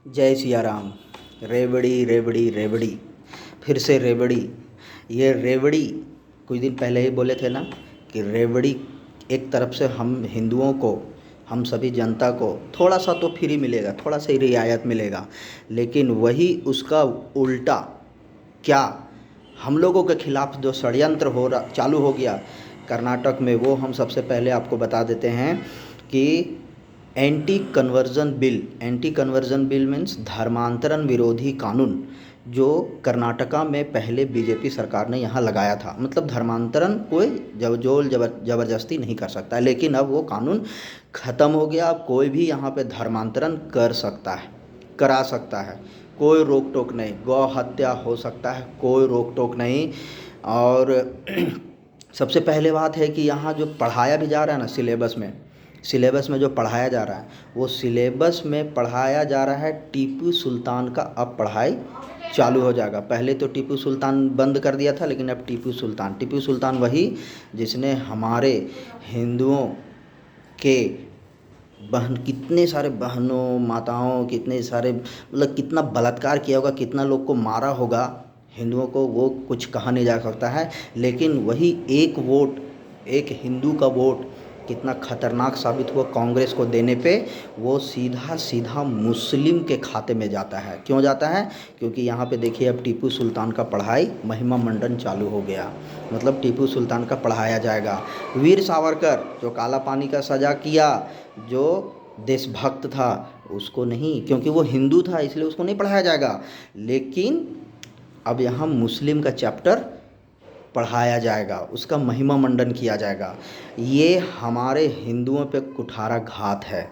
जय सिया राम। रेवड़ी रेवड़ी रेवड़ी, फिर से रेवड़ी। ये रेवड़ी कुछ दिन पहले ही बोले थे ना कि रेवड़ी एक तरफ से हम हिंदुओं को, हम सभी जनता को थोड़ा सा तो फ्री मिलेगा, थोड़ा सा ही रियायत मिलेगा, लेकिन वही उसका उल्टा क्या हम लोगों के खिलाफ जो षड्यंत्र हो रहा चालू हो गया कर्नाटक में, वो हम सबसे पहले आपको बता देते हैं कि एंटी कन्वर्जन बिल मीन्स धर्मांतरण विरोधी कानून जो कर्नाटका में पहले बीजेपी सरकार ने यहाँ लगाया था। मतलब धर्मांतरण कोई ज़बरदस्ती नहीं कर सकता है, लेकिन अब वो कानून ख़त्म हो गया। अब कोई भी यहाँ पे धर्मांतरण कर सकता है, करा सकता है, कोई रोक टोक नहीं। गौ हत्या हो सकता है, कोई रोक टोक नहीं। और सबसे पहले बात है कि यहाँ जो पढ़ाया भी जा रहा है ना सिलेबस में जो पढ़ाया जा रहा है, वो सिलेबस में पढ़ाया जा रहा है टीपू सुल्तान का। अब पढ़ाई चालू हो जाएगा। पहले तो टीपू सुल्तान बंद कर दिया था, लेकिन अब टीपू सुल्तान वही जिसने हमारे हिंदुओं के कितने सारे बहनों माताओं, कितने सारे मतलब कितना बलात्कार किया होगा, कितना लोग को मारा होगा हिंदुओं को, वो कुछ कहा नहीं जा सकता है। लेकिन वही एक वोट, एक हिंदू का वोट कितना खतरनाक साबित हुआ कांग्रेस को देने पे। वो सीधा सीधा मुस्लिम के खाते में जाता है। क्यों जाता है? क्योंकि यहाँ पे देखिए अब टीपू सुल्तान का पढ़ाई महिमा मंडन चालू हो गया। मतलब टीपू सुल्तान का पढ़ाया जाएगा। वीर सावरकर जो काला पानी का सज़ा किया, जो देशभक्त था, उसको नहीं, क्योंकि वो हिंदू था इसलिए उसको नहीं पढ़ाया जाएगा। लेकिन अब यहाँ मुस्लिम का चैप्टर पढ़ाया जाएगा, उसका महिमा मंडन किया जाएगा। ये हमारे हिंदुओं पे कुठारा घात है।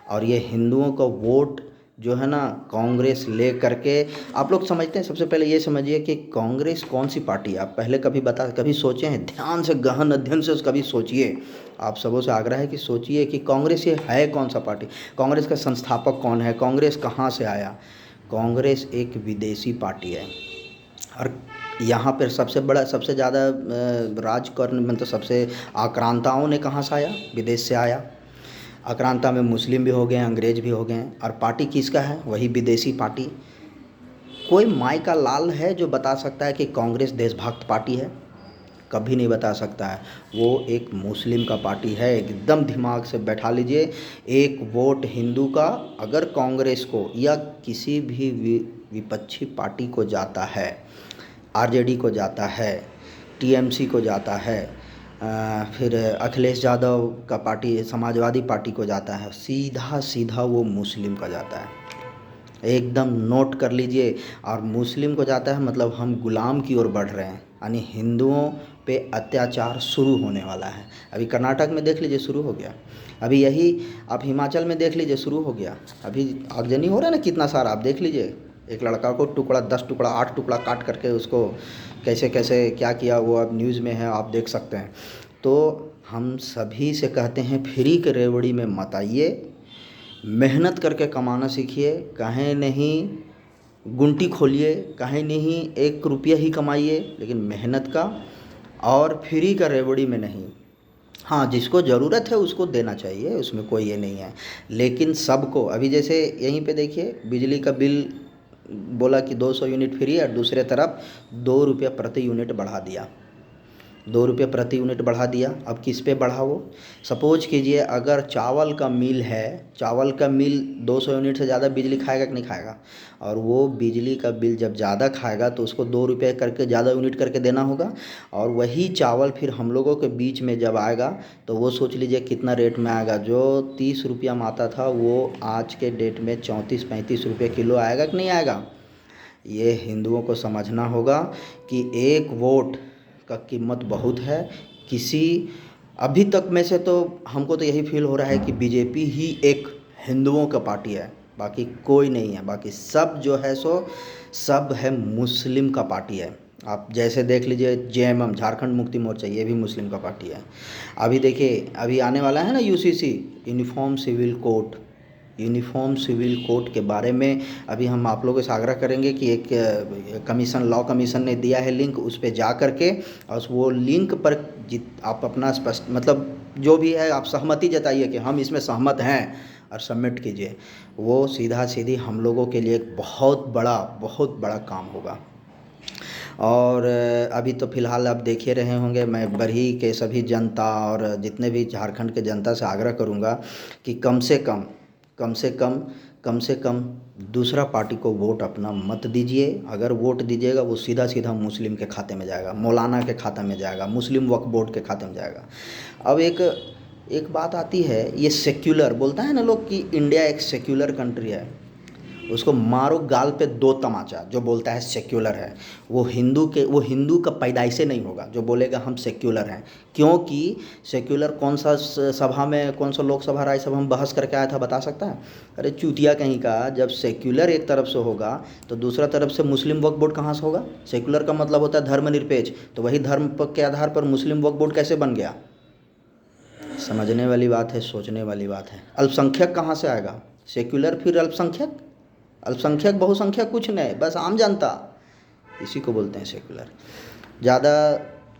और ये हिंदुओं का वोट जो है ना कांग्रेस ले करके, आप लोग समझते हैं, सबसे पहले ये समझिए कि कांग्रेस कौन सी पार्टी है। आप पहले कभी सोचे हैं? ध्यान से गहन अध्ययन से कभी सोचिए। आप सबों से आग्रह है कि सोचिए कि कांग्रेस ये है कौन सा पार्टी। कांग्रेस का संस्थापक कौन है? कांग्रेस कहाँ से आया? कांग्रेस एक विदेशी पार्टी है। और यहाँ पर सबसे बड़ा, सबसे ज़्यादा राजकर्ण मतलब सबसे आक्रांताओं ने कहाँ से आया? विदेश से आया। आक्रांता में मुस्लिम भी हो गए, अंग्रेज भी हो गए। और पार्टी किसका है? वही विदेशी पार्टी। कोई माई का लाल है जो बता सकता है कि कांग्रेस देशभक्त पार्टी है? कभी नहीं बता सकता है। वो एक मुस्लिम का पार्टी है। एकदम दिमाग से बैठा लीजिए। एक वोट हिंदू का अगर कांग्रेस को या किसी भी विपक्षी पार्टी को जाता है, आरजेडी को जाता है, टीएमसी को जाता है, फिर अखिलेश यादव का पार्टी समाजवादी पार्टी को जाता है, सीधा सीधा वो मुस्लिम का जाता है। एकदम नोट कर लीजिए। और मुस्लिम को जाता है मतलब हम गुलाम की ओर बढ़ रहे हैं, यानी हिंदुओं पे अत्याचार शुरू होने वाला है। अभी कर्नाटक में देख लीजिए शुरू हो गया। अभी यही आप हिमाचल में देख लीजिए शुरू हो गया। अभी आगजनी हो रहा है ना कितना सारा। आप देख लीजिए, एक लड़का को टुकड़ा 10 टुकड़ा 8 टुकड़ा काट करके उसको कैसे कैसे क्या किया, वो अब न्यूज़ में है, आप देख सकते हैं। तो हम सभी से कहते हैं फ्री के रेवड़ी में मत आइए। मेहनत करके कमाना सीखिए। कहीं नहीं गुंटी खोलिए, कहीं नहीं 1 रुपया ही कमाइए, लेकिन मेहनत का और फ्री का रेवड़ी में नहीं। हाँ, जिसको ज़रूरत है उसको देना चाहिए, उसमें कोई ये नहीं है। लेकिन सबको, अभी जैसे यहीं पे देखिए बिजली का बिल बोला कि 200 यूनिट फ्री, और दूसरे तरफ 2 रुपया प्रति यूनिट बढ़ा दिया। 2 रुपये प्रति यूनिट बढ़ा दिया। अब किस पे बढ़ा? वो सपोज कीजिए अगर चावल का मिल है, चावल का मिल 200 यूनिट से ज़्यादा बिजली खाएगा कि नहीं खाएगा? और वो बिजली का बिल जब ज़्यादा खाएगा तो उसको 2 रुपये करके ज़्यादा यूनिट करके देना होगा। और वही चावल फिर हम लोगों के बीच में जब आएगा तो वो सोच लीजिए कितना रेट में आएगा। जो 30 रुपया में आता था वो आज के डेट में 34-35 रुपये किलो आएगा कि नहीं आएगा? ये हिंदुओं को समझना होगा कि एक वोट का कीमत बहुत है। किसी अभी तक में से तो हमको तो यही फील हो रहा है कि बीजेपी ही एक हिंदुओं का पार्टी है, बाकी कोई नहीं है। बाकी सब जो है सो सब है मुस्लिम का पार्टी है। आप जैसे देख लीजिए जेएमएम झारखंड मुक्ति मोर्चा, ये भी मुस्लिम का पार्टी है। अभी देखिए अभी आने वाला है ना यूसीसी यूनिफॉर्म सिविल कोड के बारे में अभी हम आप लोगों से आग्रह करेंगे कि एक लॉ कमीशन ने दिया है लिंक, उस पर जा कर के और वो लिंक पर आप अपना स्पष्ट मतलब जो भी है आप सहमति जताइए कि हम इसमें सहमत हैं। और सबमिट कीजिए, वो सीधा सीधी हम लोगों के लिए एक बहुत बड़ा काम होगा। और अभी तो फ़िलहाल आप देख ही रहे होंगे, मैं बरही के सभी जनता और जितने भी झारखंड के जनता से आग्रह करूंगा कि कम से कम दूसरा पार्टी को वोट अपना मत दीजिए। अगर वोट दीजिएगा वो सीधा सीधा मुस्लिम के खाते में जाएगा, मौलाना के खाते में जाएगा, मुस्लिम वक्फ बोर्ड के खाते में जाएगा। अब एक बात आती है, ये सेक्युलर बोलता है ना लोग कि इंडिया एक सेक्युलर कंट्री है, उसको मारो गाल पे 2 तमाचा। जो बोलता है सेक्युलर है वो हिंदू का पैदाइश से नहीं होगा जो बोलेगा हम सेक्युलर हैं। क्योंकि सेक्युलर कौन सा सभा में, कौन सा लोकसभा राज्यसभा में बहस करके आया था, बता सकता है? अरे चूतिया कहीं का, जब सेक्युलर एक तरफ से होगा तो दूसरा तरफ से मुस्लिम वक्फ बोर्ड कहाँ से होगा? सेक्युलर का मतलब होता है धर्मनिरपेक्ष, तो वही धर्म के आधार पर मुस्लिम वक्फ बोर्ड कैसे बन गया? समझने वाली बात है, सोचने वाली बात है। अल्पसंख्यक कहाँ से आएगा? सेक्युलर फिर अल्पसंख्यक, अल्पसंख्यक बहुसंख्यक कुछ नहीं, बस आम जनता, इसी को बोलते हैं सेक्युलर। ज़्यादा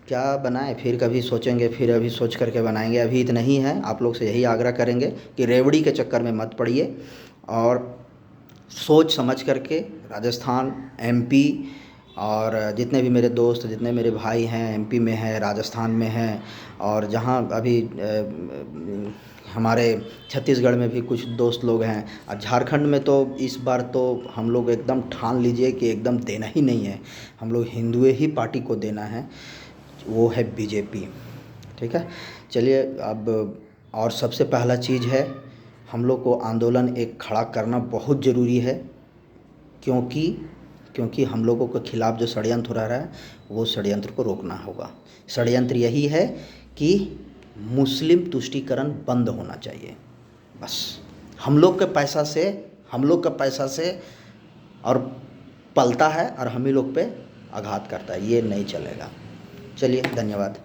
क्या बनाएं, फिर कभी सोचेंगे, फिर अभी सोच करके बनाएंगे, अभी इतना ही है। आप लोग से यही आग्रह करेंगे कि रेवड़ी के चक्कर में मत पड़िए और सोच समझ करके राजस्थान, एमपी और जितने भी मेरे दोस्त, जितने मेरे भाई हैं एमपी में हैं, राजस्थान में हैं, और जहाँ अभी हमारे छत्तीसगढ़ में भी कुछ दोस्त लोग हैं, और झारखंड में तो इस बार तो हम लोग एकदम ठान लीजिए कि एकदम देना ही नहीं है, हम लोग हिंदुए ही पार्टी को देना है, वो है बीजेपी। ठीक है, चलिए अब, और सबसे पहला चीज़ है, हम लोग को आंदोलन एक खड़ा करना बहुत ज़रूरी है, क्योंकि हम लोगों के खिलाफ़ जो षड्यंत्र हो रहा है वो षड्यंत्र को रोकना होगा। षड्यंत्र यही है कि मुस्लिम तुष्टीकरण बंद होना चाहिए। बस हम लोग का पैसा से और पलता है और हम ही लोग पे आघात करता है, ये नहीं चलेगा। चलिए, धन्यवाद।